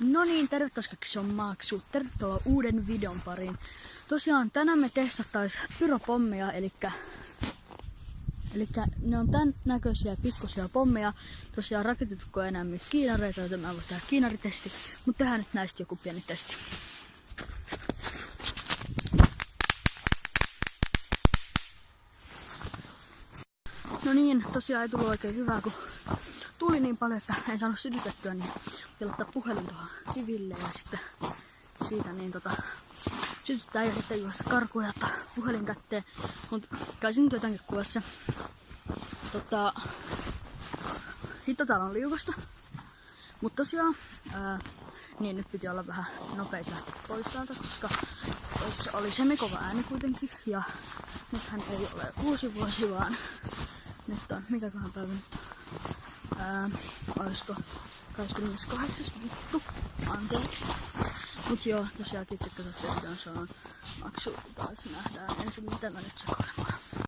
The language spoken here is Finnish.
No niin, tervetuloa se on Maksu. Tervetuloa uuden videon pariin. Tosiaan tänään me testattais pyropommeja, elikkä ne on tän näköisiä pikkusia pommeja. Tosiaan raketit ei enää myy kiinareita, joten mä voin tehdä kiinaritesti. Mutta tehdään nyt näistä joku pieni testi. No niin, tosiaan ei tullut oikein hyvää, kun tuli niin paljon, että en saanut sytytettyä, niin pitää laittaa puhelin tuohon kiville ja sitten siitä niin sytyttää ja sitten juossa karkuun ja ottaa puhelin kätteen. Mut kai se nyt jotenkin kuvassa. Hitto täällä on liukasta. Mut tosiaan, niin nyt piti olla vähän nopeita lähteä pois täältä, koska se oli semikova ääni kuitenkin. Ja nythän ei ole uusi vuosi, vaan nyt on, mikäköhän päivä nyt? Olisiko 28. vittu? Anteeksi. Mut joo, tosiaan kiitos, että katsotte videon. Se on Maksu. Taas nähdään ensin, mitä mä nyt sekoilen.